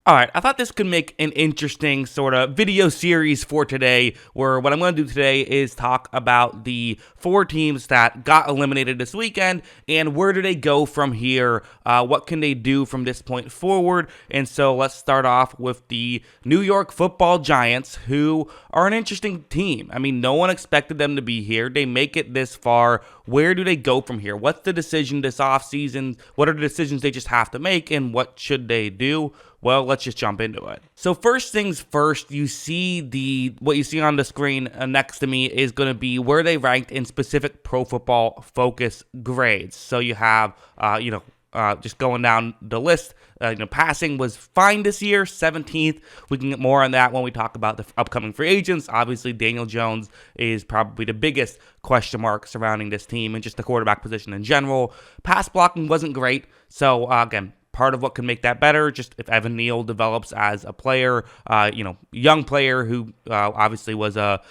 All right, I thought this could make an interesting sort of video series for today, where what I'm going to do today is talk about the four teams that got eliminated this weekend and where do they go from here, what can they do from this point forward. And so let's start off with the New York Football Giants, who are an interesting team. I mean, no one expected them to be here. They make it this far. Where do they go from here? What's the decision this offseason? What are the decisions they just have to make, and what should they do? Well, let's just jump into it. So first things first, you see what you see on the screen next to me is going to be where they ranked in specific Pro Football Focus grades. So you have, just going down the list, passing was fine this year, 17th. We can get more on that when we talk about the upcoming free agents. Obviously, Daniel Jones is probably the biggest question mark surrounding this team and just the quarterback position in general. Pass blocking wasn't great. So, again, part of what can make that better, just if Evan Neal develops as a player, young player who obviously was a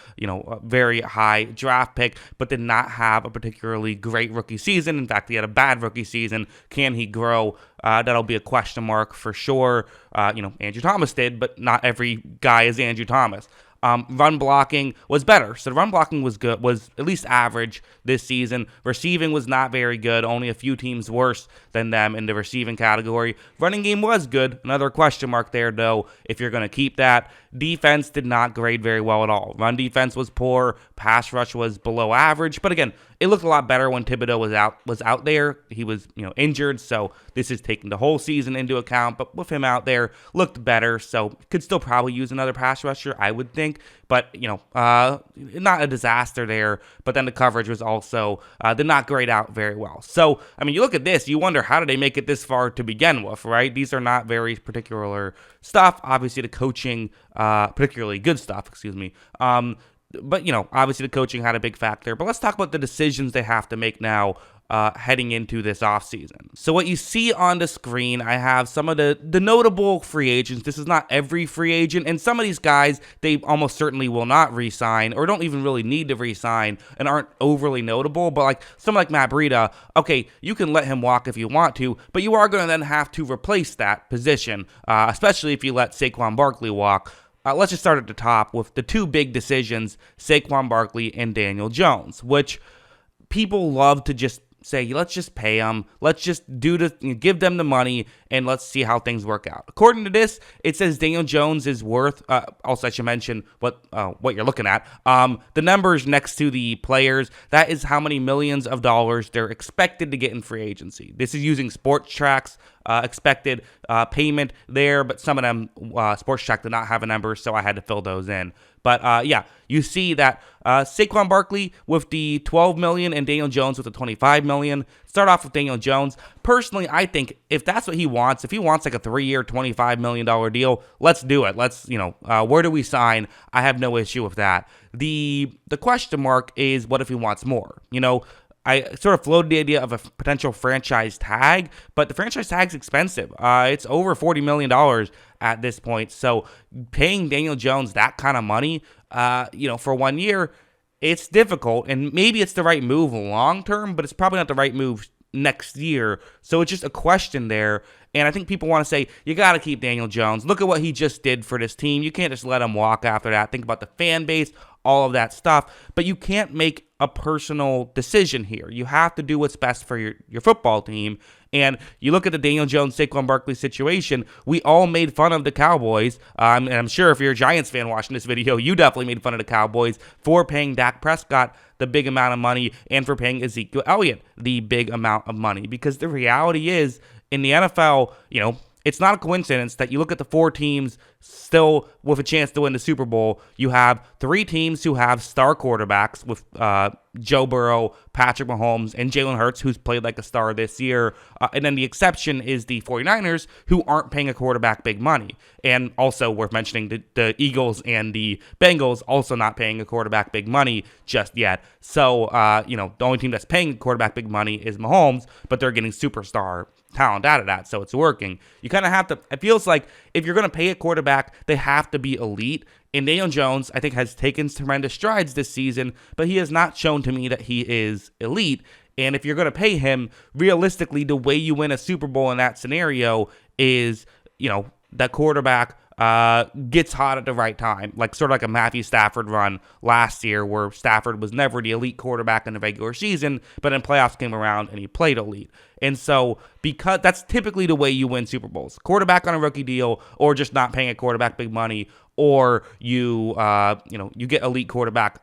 very high draft pick, but did not have a particularly great rookie season. In fact, he had a bad rookie season. Can he grow? That'll be a question mark for sure. Andrew Thomas did, but not every guy is Andrew Thomas. Run blocking was better. So the run blocking was good, was at least average this season. Receiving was not very good. Only a few teams worse than them in the receiving category. Running game was good. Another question mark there, though, if you're going to keep that. Defense did not grade very well at all. Run defense was poor. Pass rush was below average. But again, it looked a lot better when Thibodeau was out there. He was injured, so this is taking the whole season into account. But with him out there, looked better. So could still probably use another pass rusher, I would think. But not a disaster there. But then the coverage was also did not grade out very well. So I mean, you look at this, you wonder how did they make it this far to begin with, right? These are not very particular stuff. Obviously, the coaching, particularly good stuff. Excuse me. But, obviously the coaching had a big factor. But let's talk about the decisions they have to make now heading into this offseason. So what you see on the screen, I have some of the notable free agents. This is not every free agent. And some of these guys, they almost certainly will not re-sign or don't even really need to re-sign and aren't overly notable. But like someone like Matt Breida, okay, you can let him walk if you want to, but you are going to then have to replace that position, especially if you let Saquon Barkley walk. Let's just start at the top with the two big decisions, Saquon Barkley and Daniel Jones, which people love to just say, let's just pay them. Let's just give them the money and let's see how things work out. According to this, it says Daniel Jones is worth, also I should mention what you're looking at. The numbers next to the players, that is how many millions of dollars they're expected to get in free agency. This is using Sports Track's expected payment there, but some of them, Sports Track did not have a number, so I had to fill those in. But you see that Saquon Barkley with the $12 million and Daniel Jones with the $25 million. Start off with Daniel Jones. Personally, I think if that's what he wants, if he wants like a 3-year, $25 million deal, let's do it. Let's, where do we sign? I have no issue with that. The question mark is what if he wants more? I sort of floated the idea of a potential franchise tag, but the franchise tag's expensive. It's over $40 million at this point. So paying Daniel Jones that kind of money, for 1 year, it's difficult. And maybe it's the right move long term, but it's probably not the right move next year. So it's just a question there. And I think people want to say, you got to keep Daniel Jones. Look at what he just did for this team. You can't just let him walk after that. Think about the fan base, all of that stuff. But you can't make a personal decision here. You have to do what's best for your football team. And you look at the Daniel Jones, Saquon Barkley situation, we all made fun of the Cowboys. And I'm sure if you're a Giants fan watching this video, you definitely made fun of the Cowboys for paying Dak Prescott the big amount of money and for paying Ezekiel Elliott the big amount of money. Because the reality is, in the NFL, it's not a coincidence that you look at the four teams still with a chance to win the Super Bowl. You have three teams who have star quarterbacks with Joe Burrow, Patrick Mahomes, and Jalen Hurts, who's played like a star this year. And then the exception is the 49ers, who aren't paying a quarterback big money. And also worth mentioning, the Eagles and the Bengals also not paying a quarterback big money just yet. So, the only team that's paying a quarterback big money is Mahomes, but they're getting superstar talent out of that, so it's working. You kind of have to, it feels like if you're going to pay a quarterback, they have to be elite. And Daniel Jones, I think, has taken tremendous strides this season, but he has not shown to me that he is elite. And if you're going to pay him, realistically, the way you win a Super Bowl in that scenario is, that quarterback gets hot at the right time, like sort of like a Matthew Stafford run last year, where Stafford was never the elite quarterback in the regular season, but in playoffs came around and he played elite. And so, because that's typically the way you win Super Bowls, quarterback on a rookie deal, or just not paying a quarterback big money, or you get elite quarterback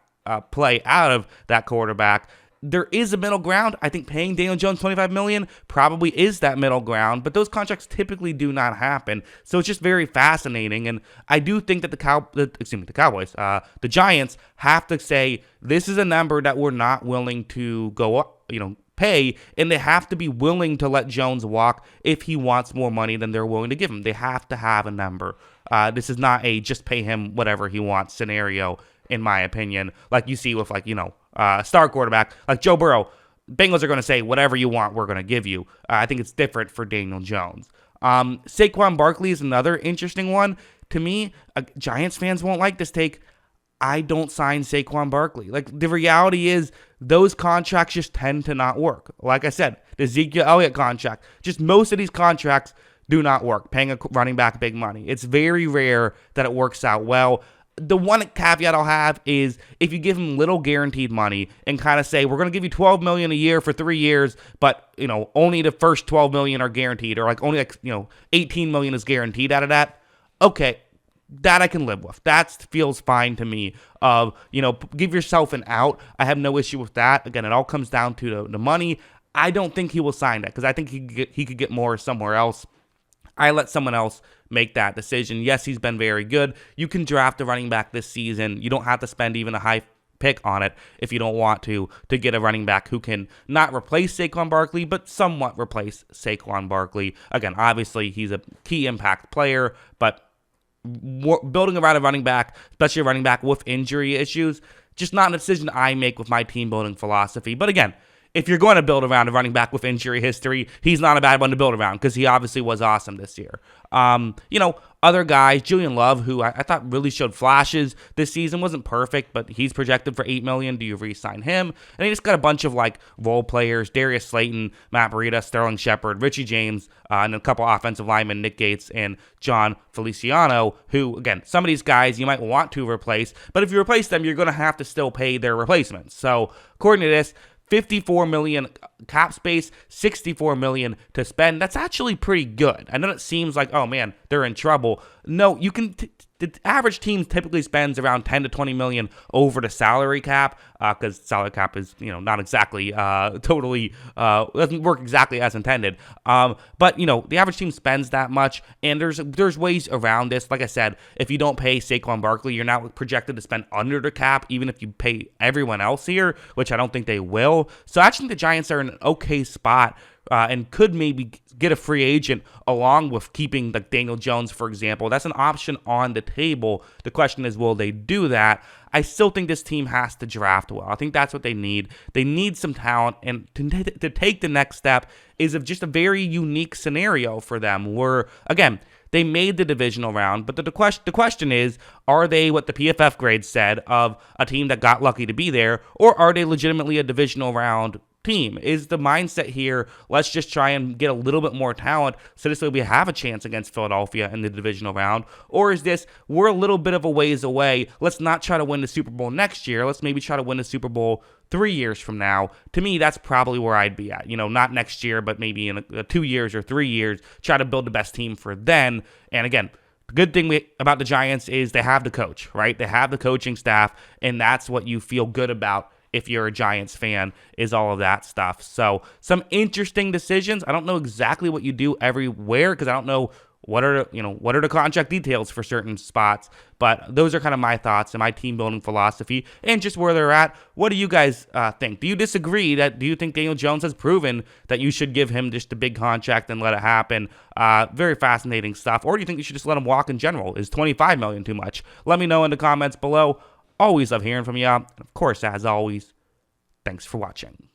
play out of that quarterback. There is a middle ground. I think paying Daniel Jones $25 million probably is that middle ground, but those contracts typically do not happen. So it's just very fascinating, and I do think that the Cowboys, the Giants have to say this is a number that we're not willing to go up, pay, and they have to be willing to let Jones walk if he wants more money than they're willing to give him. They have to have a number. This is not a just pay him whatever he wants scenario, in my opinion, like you see with star quarterback like Joe Burrow. Bengals are going to say whatever you want, we're going to give you. I think it's different for Daniel Jones. Saquon Barkley is another interesting one. To me, Giants fans won't like this take. I don't sign Saquon Barkley. Like, the reality is those contracts just tend to not work. Like I said, the Ezekiel Elliott contract, just most of these contracts do not work, paying a running back big money. It's very rare that it works out well. The one caveat I'll have is if you give him little guaranteed money and kind of say, we're going to give you $12 million a year for 3 years, but only the first $12 million are guaranteed, or only $18 million is guaranteed out of that. Okay, that I can live with. That feels fine to me. Give yourself an out. I have no issue with that. Again, it all comes down to the money. I don't think he will sign that because I think he could get more somewhere else. I let someone else make that decision. Yes, he's been very good. You can draft a running back this season. You don't have to spend even a high pick on it if you don't want to get a running back who can not replace Saquon Barkley, but somewhat replace Saquon Barkley. Again, obviously, he's a key impact player, but building around a running back, especially a running back with injury issues, just not a decision I make with my team building philosophy. But again, if you're going to build around a running back with injury history, he's not a bad one to build around because he obviously was awesome this year. Other guys, Julian Love, who I thought really showed flashes this season, wasn't perfect, but he's projected for $8 million. Do you re-sign him? And he just got a bunch of role players: Darius Slayton, Matt Breida, Sterling Shepard, Richie James, and a couple offensive linemen, Nick Gates and John Feliciano, who, again, some of these guys you might want to replace, but if you replace them, you're going to have to still pay their replacements. So according to this, $54 million cap space, $64 million to spend. That's actually pretty good. I know it seems like, oh man, they're in trouble. No, you can. The average team typically spends around $10 to $20 million over the salary cap, because salary cap is not exactly totally doesn't work exactly as intended. But the average team spends that much, and there's ways around this. Like I said, if you don't pay Saquon Barkley, you're now projected to spend under the cap, even if you pay everyone else here, which I don't think they will. So I actually think the Giants are in an okay spot. And could maybe get a free agent along with keeping Daniel Jones, for example. That's an option on the table. The question is, will they do that? I still think this team has to draft well. I think that's what they need. They need some talent, and to take the next step is of just a very unique scenario for them where, again, they made the divisional round, but the question is, are they what the PFF grade said of a team that got lucky to be there, or are they legitimately a divisional round team? Is the mindset here, let's just try and get a little bit more talent so this way we have a chance against Philadelphia in the divisional round? Or is this, we're a little bit of a ways away, let's not try to win the Super Bowl next year, let's maybe try to win the Super Bowl 3 years from now? To me, that's probably where I'd be at. Not next year, but maybe in 2 years or 3 years, try to build the best team for then. And again, the good thing about the Giants is they have the coach, right? They have the coaching staff, and that's what you feel good about if you're a Giants fan, is all of that stuff. So some interesting decisions. I don't know exactly what you do everywhere because I don't know what are the contract details for certain spots, but those are kind of my thoughts and my team building philosophy and just where they're at. What do you guys think? Do you disagree? Do you think Daniel Jones has proven that you should give him just a big contract and let it happen? Very fascinating stuff. Or do you think you should just let him walk in general? Is $25 million too much? Let me know in the comments below. Always love hearing from you. Of course, as always, thanks for watching.